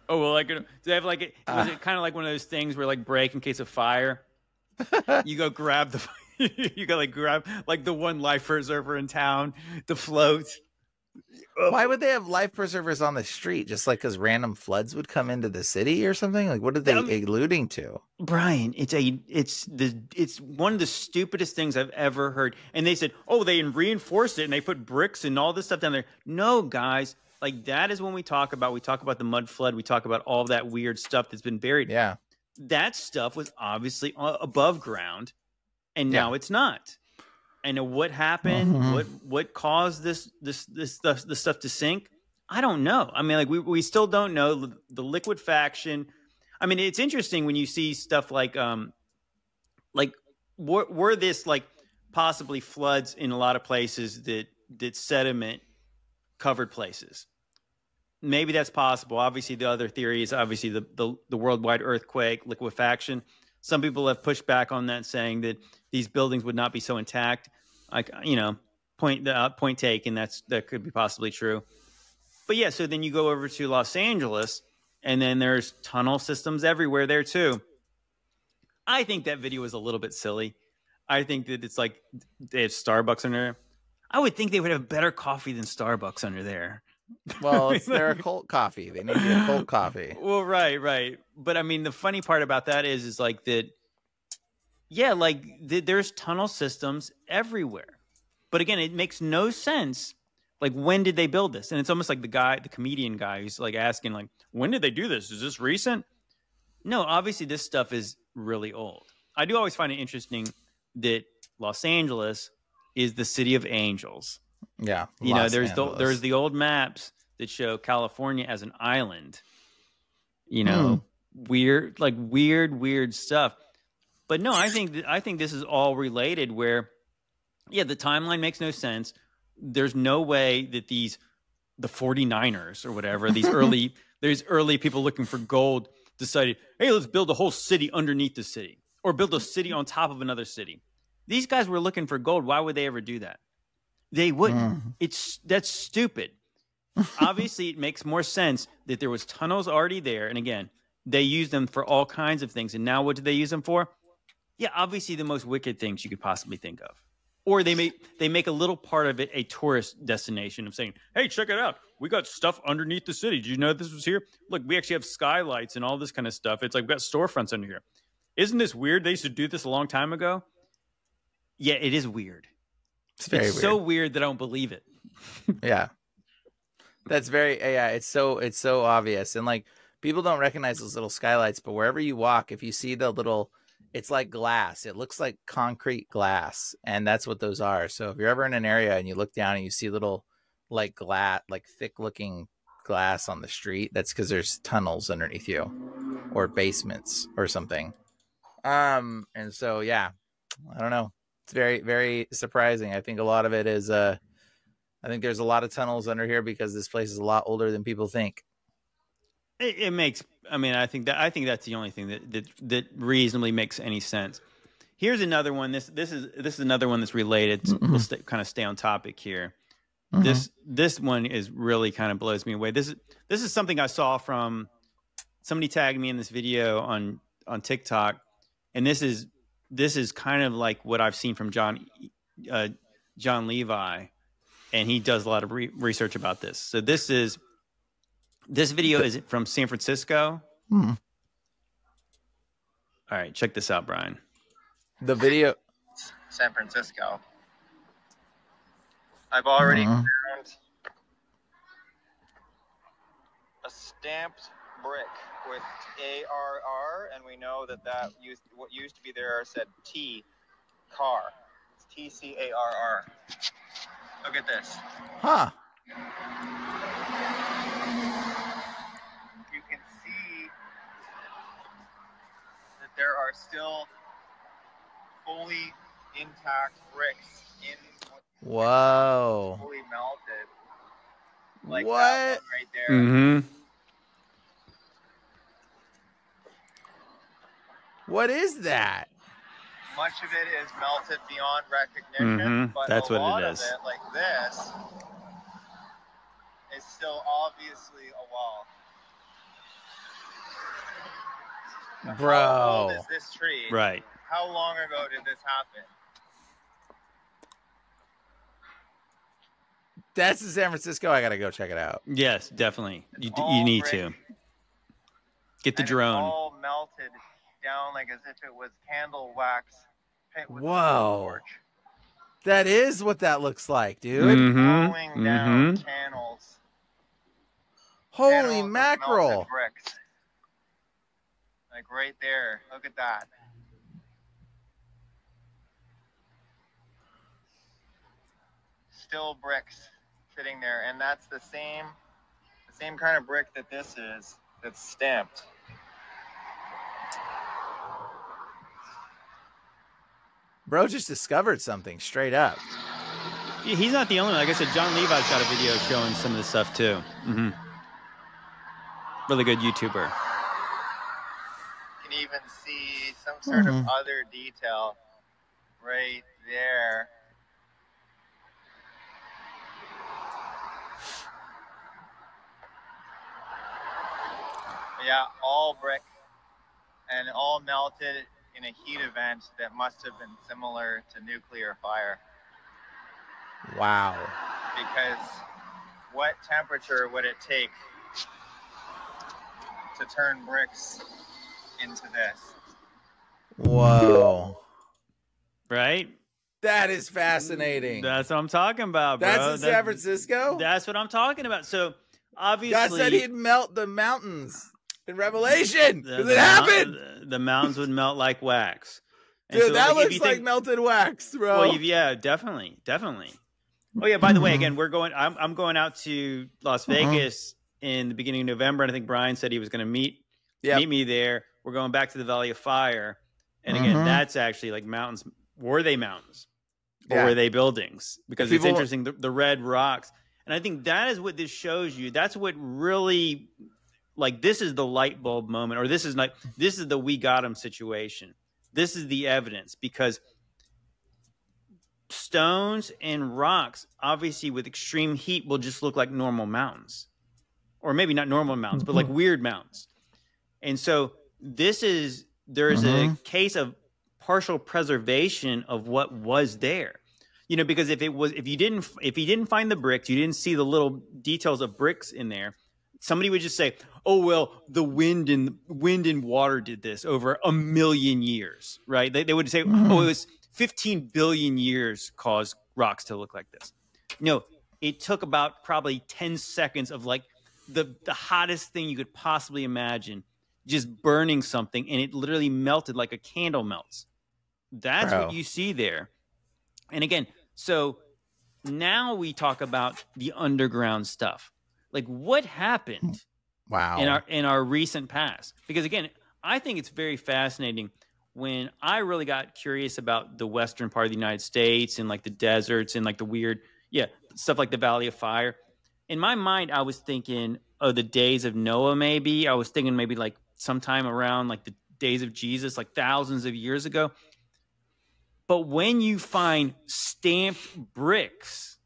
Oh, well, like, do they have like, was it kind of like one of those things where like break in case of fire? You go grab you go like grab like the one life preserver in town to float. Why would they have life preservers on the street? Just like because random floods would come into the city or something? Like, what are they alluding to? Brian, it's one of the stupidest things I've ever heard. And they said, oh, they reinforced it and they put bricks and all this stuff down there. No, guys, like that is when we talk about the mud flood. We talk about all that weird stuff that's been buried. Yeah. That stuff was obviously above ground, and now it's not. And what happened? What caused this stuff to sink? I don't know. I mean, like we still don't know the liquefaction. I mean, it's interesting when you see stuff like were this like possibly floods in a lot of places that sediment covered places. Maybe that's possible. Obviously, the other theory is obviously the worldwide earthquake, liquefaction. Some people have pushed back on that, saying that these buildings would not be so intact. Like, you know, point taken. That could be possibly true. But yeah, so then you go over to Los Angeles, and then there's tunnel systems everywhere there too. I think that video is a little bit silly. I think that it's like they have Starbucks under there. I would think they would have better coffee than Starbucks under there. Well, they're a cult coffee. They need to be a cult coffee. Well, right. But I mean, the funny part about that is like that. Yeah, like there's tunnel systems everywhere. But again, it makes no sense. Like, when did they build this? And it's almost like the comedian guy who's like asking, like, when did they do this? Is this recent? No, obviously this stuff is really old. I do always find it interesting that Los Angeles is the city of angels. Yeah. You know, there's the old maps that show California as an island. You know, weird stuff. But no, I think this is all related where, yeah, the timeline makes no sense. There's no way that the 49ers or whatever, these early people looking for gold decided, hey, let's build a whole city underneath the city or build a city on top of another city. These guys were looking for gold. Why would they ever do that? They wouldn't. That's stupid. Obviously, it makes more sense that there was tunnels already there. And again, they used them for all kinds of things. And now what do they use them for? Yeah, obviously the most wicked things you could possibly think of. Or they make a little part of it a tourist destination of saying, hey, check it out. We got stuff underneath the city. Did you know this was here? Look, we actually have skylights and all this kind of stuff. It's like we've got storefronts under here. Isn't this weird? They used to do this a long time ago. Yeah, it is weird. It's weird. So weird that I don't believe it. Yeah. That's it's so obvious. And like, people don't recognize those little skylights, but wherever you walk, if you see the little, it's like glass. It looks like concrete glass, and that's what those are. So if you're ever in an area and you look down and you see little like glass, like thick looking glass on the street, that's because there's tunnels underneath you or basements or something. And so, yeah, I don't know. It's very, very surprising. I think a lot of it is, I think there's a lot of tunnels under here because this place is a lot older than people think. It makes, I mean, I think that's the only thing that reasonably makes any sense. Here's another one. This is another one that's related. We'll kind of stay on topic here. This one is really kind of blows me away. This is something I saw from somebody tagged me in this video on TikTok, and this is kind of like what I've seen from John Levi, and he does a lot of research about this. So this video is from San Francisco. All right, check this out, Brian. The video. San Francisco. I've already found a stamped brick with ARR, and we know that what used to be there said T, car. It's TCARR. Look at this. Huh. You can see that there are still fully intact bricks in whoa, fully melted. Like what? that one right there. What is that? Much of it is melted beyond recognition, but That's a what lot it of is. it, like this, is still obviously a wall. Bro. How old is this tree? Right. How long ago did this happen? That's in San Francisco. I gotta go check it out. Yes, definitely. You all need brick. to get the And drone. It's all melted down like as if it was candle wax hit with a Whoa. torch. That is what that looks like, dude. Flowing down channels. Holy Channels of mackerel. melted bricks. Like right there. Look at that. Still bricks sitting there, and that's the same kind of brick that this is, that's stamped. Bro just discovered something straight up. He's not the only one. Like I said, John Levi's got a video showing some of this stuff too. Really good YouTuber. You can even see some sort of other detail right there. Yeah, all brick and all melted in a heat event that must have been similar to nuclear fire. Wow. Because what temperature would it take to turn bricks into this? Whoa. Right? That is fascinating. That's what I'm talking about, bro. That's in San Francisco? That's what I'm talking about. So obviously, God said he'd melt the mountains in Revelation. Because it happened. The mountains would melt like wax. And Dude, so, that if looks you like think, melted wax, bro. well, yeah, definitely. Oh yeah, by the way, again, I'm going out to Las Vegas in the beginning of November, and I think Bryan said he was going to meet me there. We're going back to the Valley of Fire, and again, that's actually like mountains. Were they mountains, or were they buildings? Because it's interesting, the red rocks, and I think that is what this shows you. That's what really, like, this is the light bulb moment, or this is the we got him situation. This is the evidence, because stones and rocks, obviously with extreme heat, will just look like normal mountains, or maybe not normal mountains, but like weird mountains. And so there's a case of partial preservation of what was there, because if you didn't find the bricks, you didn't see the little details of bricks in there, somebody would just say, oh, well, the wind and water did this over 1 million years, right? They would say, oh, it was 15 billion years caused rocks to look like this. No, it took about probably 10 seconds of like the hottest thing you could possibly imagine, just burning something, and it literally melted like a candle melts. That's what you see there. And again, so now we talk about the underground stuff. Like, what happened in our recent past? Because again, I think it's very fascinating. When I really got curious about the western part of the United States and like the deserts and like the weird, stuff like the Valley of Fire, in my mind, I was thinking of the days of Noah, maybe. I was thinking maybe like sometime around like the days of Jesus, like thousands of years ago. But when you find stamped bricks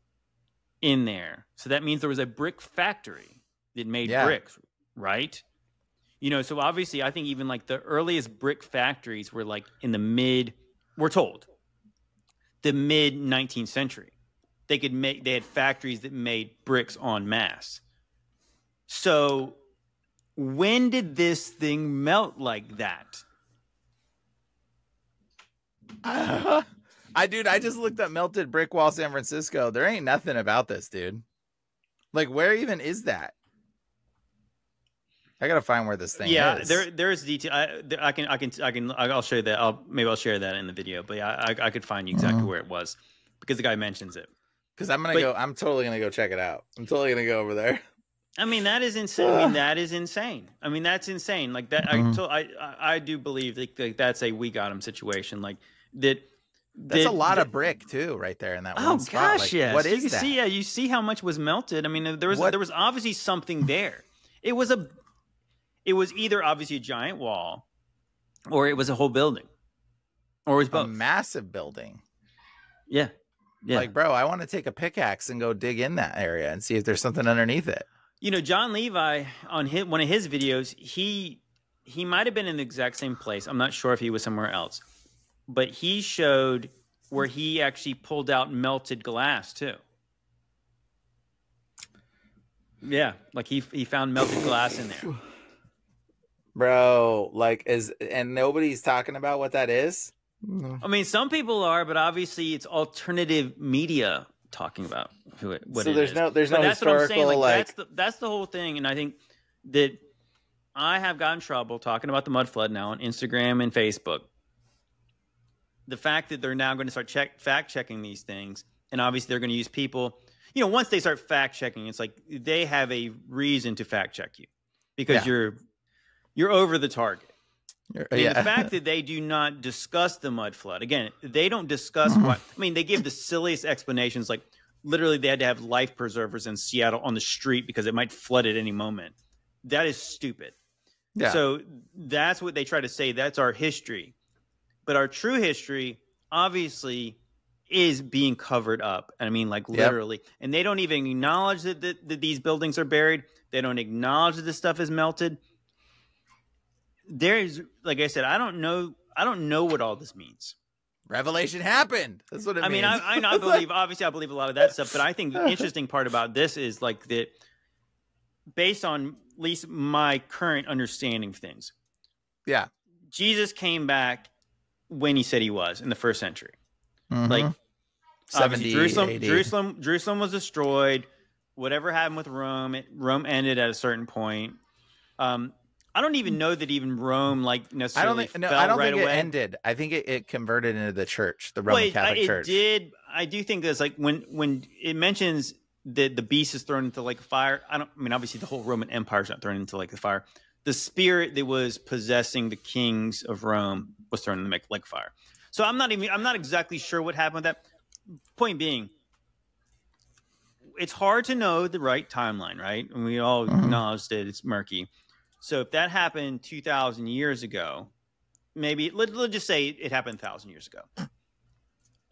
in there, so that means there was a brick factory that made bricks, right? So obviously I think even like the earliest brick factories were like in the mid 19th century. They had factories that made bricks en masse. So when did this thing melt like that? I just looked up melted brick wall San Francisco. There ain't nothing about this, dude. Like, where even is that? I gotta find where this thing is. There's detail. I'll show you that. I'll share that in the video. But yeah, I could find you exactly where it was, because the guy mentions it. Because I'm totally gonna go check it out. I'm totally gonna go over there. I mean, that is insane. That's insane. Like that. I do believe like that's a we got him situation. Like that. That's a lot of brick too, right there in that one spot. Gosh, like, yes. What is that? You see how much was melted. I mean, there was obviously something there. It was either obviously a giant wall, or it was a whole building, or it was both. A massive building. Yeah. Yeah. Like, bro, I want to take a pickaxe and go dig in that area and see if there's something underneath it. You know, John Levi on one of his videos, he might have been in the exact same place. I'm not sure if he was somewhere else, but he showed where he actually pulled out melted glass too. Yeah, like he found melted glass in there. Bro, like, and nobody's talking about what that is? No. I mean, some people are, but obviously it's alternative media talking about what So it there's is. no But that's historical, what I'm saying. like that's the whole thing. And I think that I have gotten in trouble talking about the mud flood now on Instagram and Facebook. The fact that they're now going to start fact checking these things, and obviously they're going to use people. You know, once they start fact checking, it's like they have a reason to fact check you because you're over the target. I mean, the fact that they do not discuss the mud flood, again, they don't discuss what, I mean, they give the silliest explanations, like literally they had to have life preservers in Seattle on the street because it might flood at any moment. That is stupid. Yeah. So that's what they try to say. That's our history. But our true history, obviously, is being covered up. I mean, like literally. And they don't even acknowledge that these buildings are buried. They don't acknowledge that this stuff is melted. There is, like I said, I don't know what all this means. revelation happened. That's what it means. mean, I believe, obviously I believe a lot of that stuff, but I think the interesting part about this is like that based on at least my current understanding of things. Yeah. Jesus came back when he said he was in the first century. Like 70 Jerusalem was destroyed. Whatever happened with Rome, Rome ended at a certain point. I don't even know that even Rome necessarily I don't think away. it ended. I think it converted into the church, the Roman Catholic Church. It did. I do think that's like when it mentions that the beast is thrown into like a fire. I mean, obviously the whole Roman Empire is not thrown into like the fire. The spirit that was possessing the kings of Rome was thrown in the lake fire. So I'm not exactly sure what happened with that. Point being, it's hard to know the right timeline, right? And we all acknowledge that it's murky. So if that happened 2,000 years ago, maybe let's just say it happened 1,000 years ago.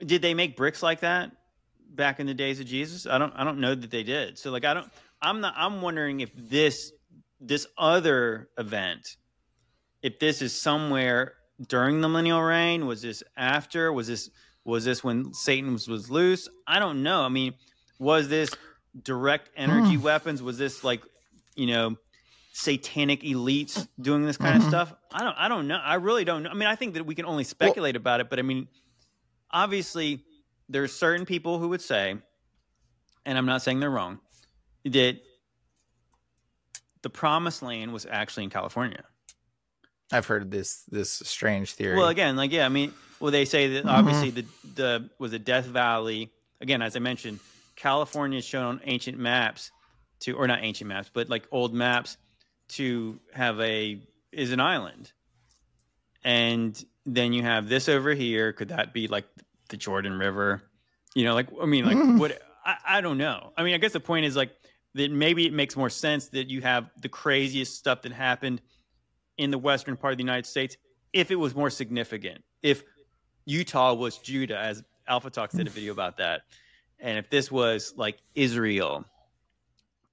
Did they make bricks like that back in the days of Jesus? I don't know that they did. So like I'm wondering if this other event, if this is somewhere during the millennial reign, was this after? Was this when Satan was loose? I don't know. I mean, was this direct energy weapons? Was this like, satanic elites doing this kind of stuff? I don't know. I really don't know. I mean, I think that we can only speculate about it, but I mean, obviously there's certain people who would say, and I'm not saying they're wrong, that the promised land was actually in California. I've heard this strange theory. Well, again, they say that obviously the Death Valley, again, as I mentioned, California is shown on ancient maps or not ancient maps, but like old maps to have is an island. And then you have this over here. Could that be like the Jordan River? What? I don't know. I mean, I guess the point is like that maybe it makes more sense that you have the craziest stuff that happened in the western part of the United States if it was more significant. If Utah was Judah, as Alpha Talk did a video about that, and if this was like Israel,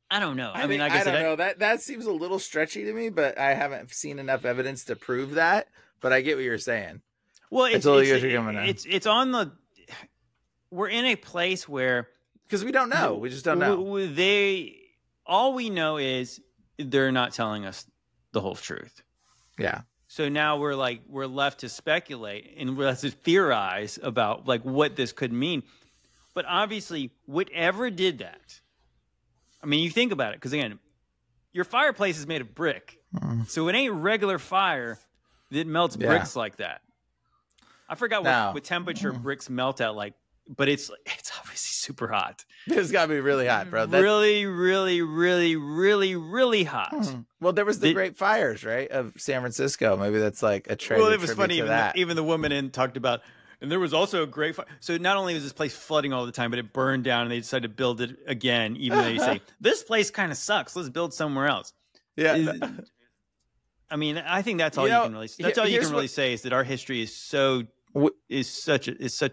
I don't know. I mean, like I said, don't know. That seems a little stretchy to me, but I haven't seen enough evidence to prove that. But I get what you're saying. Well, it's on the. We're in a place where because we don't know. We just don't know. All we know is they're not telling us the whole truth. Yeah. So now we're left to speculate and we're left to theorize about like what this could mean. But obviously, whatever did that, I mean, you think about it, because again, your fireplace is made of brick. So it ain't regular fire that melts bricks like that. I forgot what temperature bricks melt at, but it's obviously super hot. It's got to be really hot, bro. Really, really, really, really, really hot. Well, there was the Great Fires, right, of San Francisco. Maybe that's like a trade. Well, it was funny. Even the woman talked about, and there was also a great fire. So not only was this place flooding all the time, but it burned down, and they decided to build it again. Even though they say this place kind of sucks, let's build somewhere else. Yeah. I mean, I think that's all you can really. That's all you can really say is that our history is such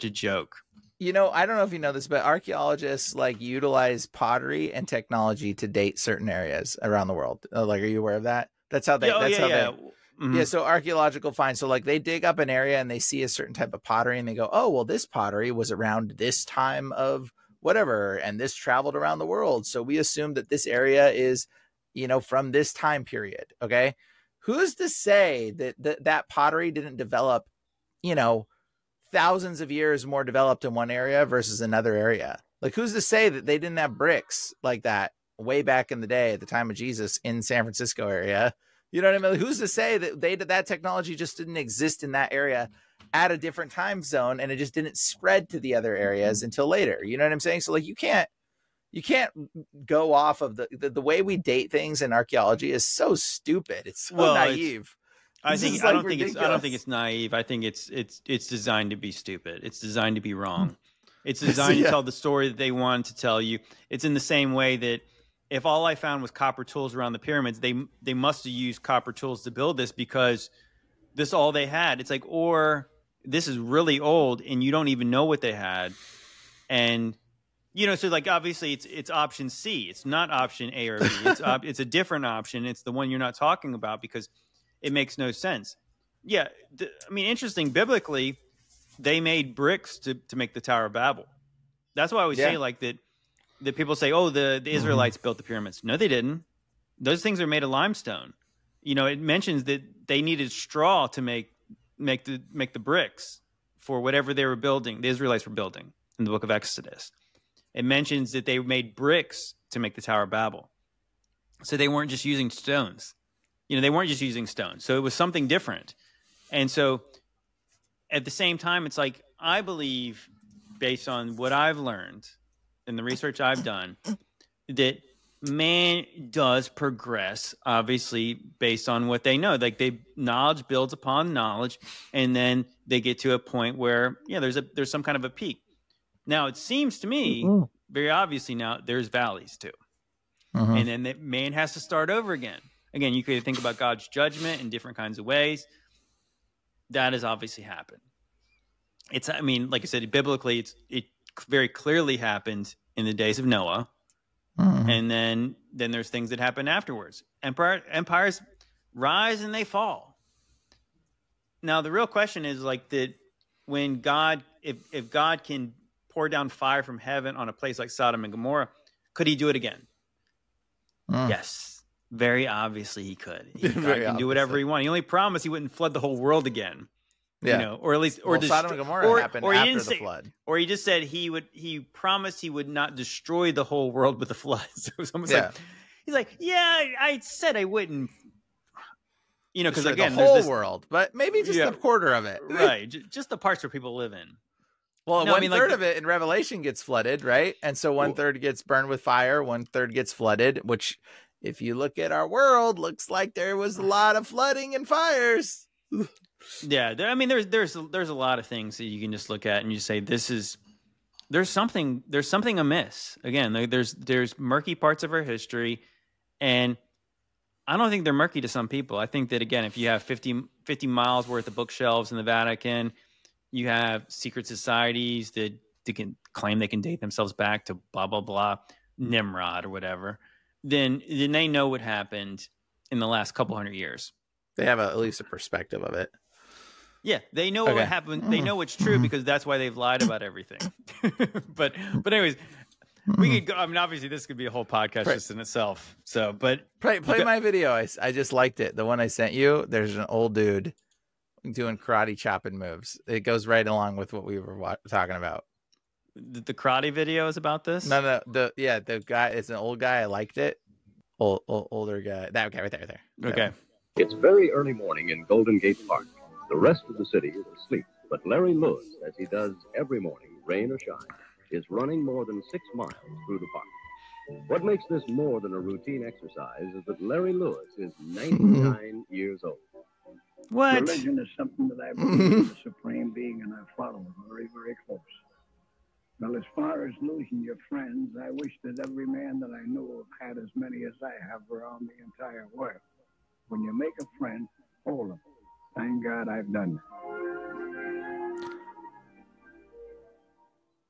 a joke. I don't know if you know this, but archaeologists like utilize pottery and technology to date certain areas around the world. Like, are you aware of that? That's how they. Mm-hmm. Yeah, so archaeological finds. So like they dig up an area and they see a certain type of pottery and they go, oh, well, this pottery was around this time of whatever, and this traveled around the world. So we assume that this area is, from this time period. Okay. Who's to say that that pottery didn't develop, thousands of years more developed in one area versus another area? Like, who's to say that they didn't have bricks like that way back in the day at the time of Jesus in San Francisco area? You know what I mean? Who's to say that that technology just didn't exist in that area at a different time zone and it just didn't spread to the other areas until later? You know what I'm saying? So like you can't go off of the way we date things in archaeology is so stupid. It's so naive. I don't think it's naive. I think it's designed to be stupid. It's designed to be wrong. It's designed to tell the story that they want to tell you. It's in the same way that if all I found was copper tools around the pyramids, they must have used copper tools to build this because this is all they had. It's like, or this is really old and you don't even know what they had. And, so like, obviously it's option C. It's not option A or B. It's a different option. It's the one you're not talking about because it makes no sense. Yeah. Interesting. Biblically, they made bricks to make the Tower of Babel. That's why I always say like that people say, oh, the Israelites built the pyramids. No, they didn't. Those things are made of limestone. It mentions that they needed straw to make the bricks for whatever they were building. The Israelites were building in the book of Exodus. It mentions that they made bricks to make the Tower of Babel. So they weren't just using stones. They weren't just using stones. So it was something different. And so at the same time, it's like, I believe, based on what I've learned and the research I've done, that man does progress, obviously, based on what they know. Like knowledge builds upon knowledge, and then they get to a point where, there's some kind of a peak. Now, it seems to me, very obviously now, there's valleys too. And then that man has to start over again. Again, you could think about God's judgment in different kinds of ways. That has obviously happened. Like I said, biblically, it very clearly happened in the days of Noah. And then there's things that happen afterwards. Empires rise and they fall. Now, the real question is like that when God, if God can pour down fire from heaven on a place like Sodom and Gomorrah, could he do it again? Yes. Very obviously he could. He can do whatever he wanted. He only promised he wouldn't flood the whole world again. Yeah. Or at least, Sodom and Gomorrah happened after the flood. Or he just said he promised he would not destroy the whole world with the flood. So it was almost like, he's like, I said I wouldn't, because again, the whole world, but maybe just a quarter of it. Right. Just the parts where people live in. Well, one third of it in Revelation gets flooded, right? And so 1/3 gets burned with fire, 1/3 gets flooded, which, if you look at our world, looks like there was a lot of flooding and fires. Yeah, there's a lot of things that you can just look at and you say there's something amiss. Again, there's murky parts of our history, and I don't think they're murky to some people. I think that, again, if you have 50 miles worth of bookshelves in the Vatican, you have secret societies that can claim they can date themselves back to blah blah blah, Nimrod or whatever. Then they know what happened in the last couple hundred years. They have at least a perspective of it. Yeah, they know what happened. They know it's true because that's why they've lied about everything. but anyways, we could go. Obviously, this could be a whole podcast just in itself. So, but play my video. I just liked it. The one I sent you. There's an old dude doing karate chopping moves. It goes right along with what we were talking about. The karate video is about this? No. The guy, it's an old guy. I liked it. Older guy. That guy right there. Okay. It's very early morning in Golden Gate Park. The rest of the city is asleep, but Larry Lewis, as he does every morning, rain or shine, is running more than 6 miles through the park. What makes this more than a routine exercise is that Larry Lewis is 99 years old. What? Religion is something that I believe is the supreme being, and I follow very, very close. Well, as far as losing your friends, I wish that every man that I knew had as many as I have around the entire world. When you make a friend, hold him. Thank God I've done that.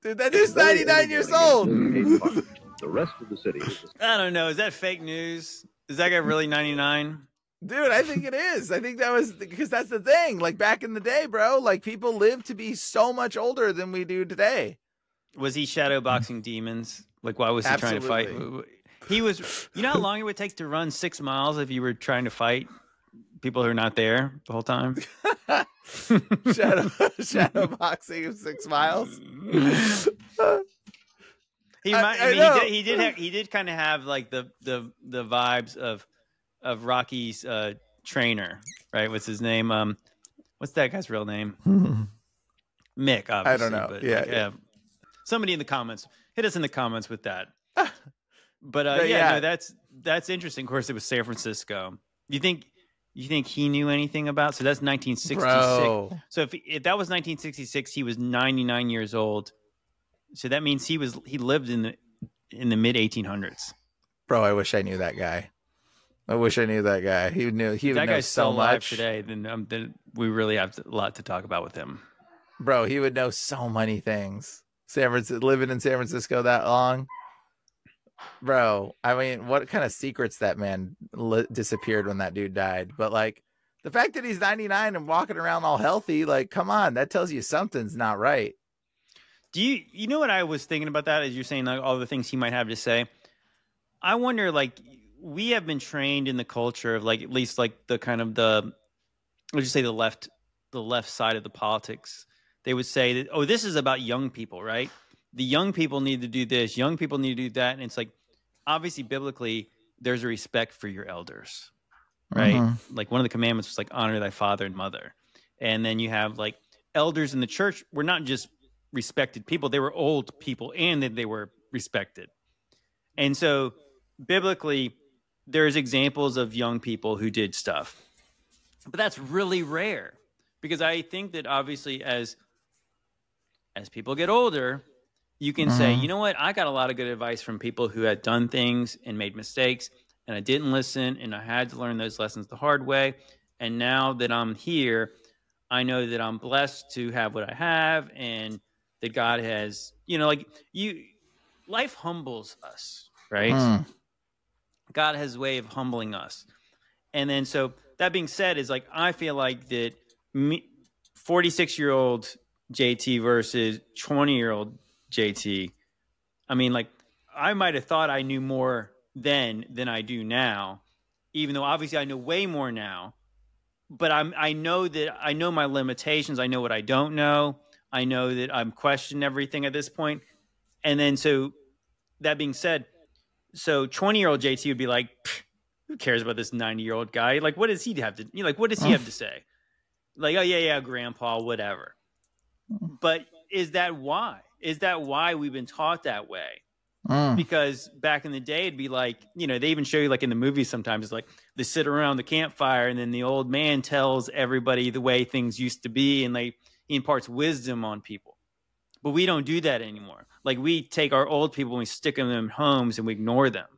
Dude, that dude's 99 years old. The rest of the city is I don't know. Is that fake news? Is that guy really 99? Dude, I think it is. I think that was because that's the thing. Like back in the day, bro, like people lived to be so much older than we do today. Was he shadow boxing demons? Like, why was he trying to fight? He was, you know how long it would take to run 6 miles if you were trying to fight people who are not there the whole time? shadow boxing of 6 miles. He did kind of have like the vibes of Rocky's trainer, right? What's his name? What's that guy's real name? Mick, obviously. I don't know. But Yeah. Somebody in the comments, hit us in the comments with that. But no, that's interesting. Of course, it was San Francisco. You think he knew anything about? So that's 1966. Bro. So if that was 1966, he was 99 years old. So that means he lived in the mid 1800s. Bro, I wish I knew that guy. I wish I knew that guy. He would know so much today. Then we really have a lot to talk about with him. Bro, he would know so many things. Living in San Francisco that long. Bro, I mean, what kind of secrets that man disappeared when that dude died? But like the fact that he's 99 and walking around all healthy, like, come on, that tells you something's not right. Do you know what I was thinking about that as you're saying like all the things he might have to say? I wonder, like, we have been trained in the culture of like at least like the kind of let's just say the left side of the politics. They would say that, oh, this is about young people, right? The young people need to do this, young people need to do that. And it's like, obviously, biblically, there's a respect for your elders, right? Like one of the commandments was like, honor thy father and mother. And then you have like elders in the church were not just respected people, they were old people and then they were respected. And so biblically, there's examples of young people who did stuff, but that's really rare because I think that obviously as people get older, you can say, you know what? I got a lot of good advice from people who had done things and made mistakes and I didn't listen and I had to learn those lessons the hard way. And now that I'm here, I know that I'm blessed to have what I have and that God has, life humbles us, right? God has a way of humbling us. And then, so that being said is like, I feel like that 46-year-old JT versus 20-year-old JT. I mean, like, I might have thought I knew more then than I do now, even though obviously I know way more now. But I know that I know my limitations. I know what I don't know. I know that I'm questioning everything at this point. And then, so that being said, so 20-year-old JT would be like, who cares about this 90-year-old guy? Like, what does he have to, what does he have to say? Like, oh, yeah, grandpa, whatever. But is that why? Is that why we've been taught that way? Because back in the day, it'd be like, they even show you like in the movies sometimes, it's like they sit around the campfire and then the old man tells everybody the way things used to be and he imparts wisdom on people. But we don't do that anymore. Like we take our old people and we stick them in homes and we ignore them.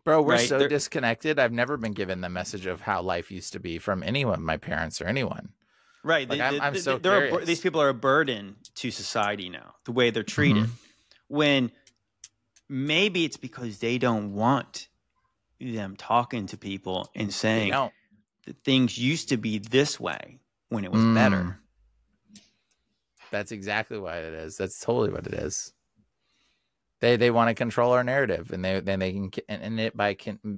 Bro, we're so disconnected. I've never been given the message of how life used to be from anyone, my parents or anyone. Right. Like, I'm so curious. These people are a burden to society now, the way they're treated. When maybe it's because they don't want them talking to people and saying that things used to be this way when it was better. That's exactly what it is. That's totally what it is. They want to control our narrative, and they can end it by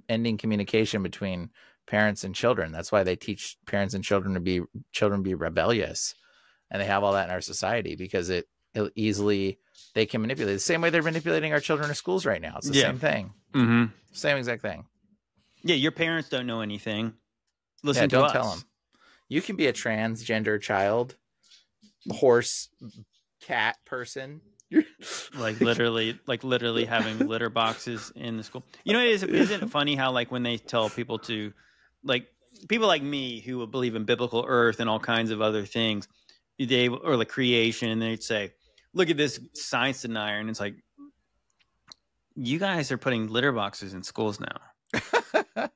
ending communication between parents and children. That's why they teach parents and children to be rebellious, and they have all that in our society because it easily they can manipulate the same way they're manipulating our children in schools right now. It's the same thing, same exact thing. Yeah, your parents don't know anything. Listen to don't us. tell them. You can be a transgender child, horse, cat person. like literally having litter boxes in the school. Isn't it funny how like when they tell people to, like people like me who would believe in biblical earth and all kinds of other things, or like creation, and they'd say, look at this science denier, and it's like, you guys are putting litter boxes in schools now.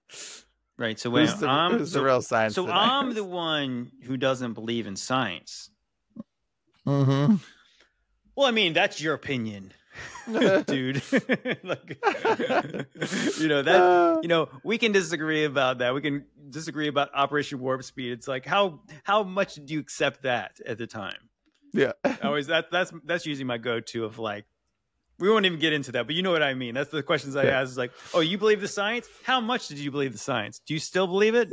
Right. So who's the real science? So I'm the one who doesn't believe in science. Mm-hmm. Well, I mean, that's your opinion, dude. Like, we can disagree about that. We can disagree about Operation Warp Speed. It's like, how much do you accept that at the time? Yeah. Always that's usually my go-to of like, we won't even get into that, but you know what I mean. That's the questions I ask is like, oh, you believe the science? How much did you believe the science? Do you still believe it?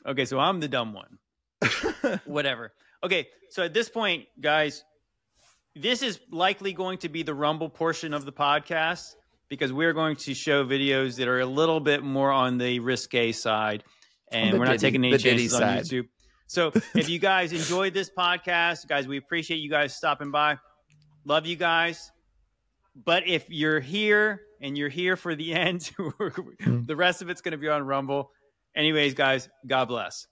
Okay, so I'm the dumb one. Whatever. Okay, so at this point, guys, this is likely going to be the Rumble portion of the podcast because we're going to show videos that are a little bit more on the risque side, and we're not taking any chances on YouTube. So if you guys enjoyed this podcast, guys, we appreciate you guys stopping by. Love you guys. But if you're here and you're here for the end, the rest of it's going to be on Rumble. Anyways, guys, God bless.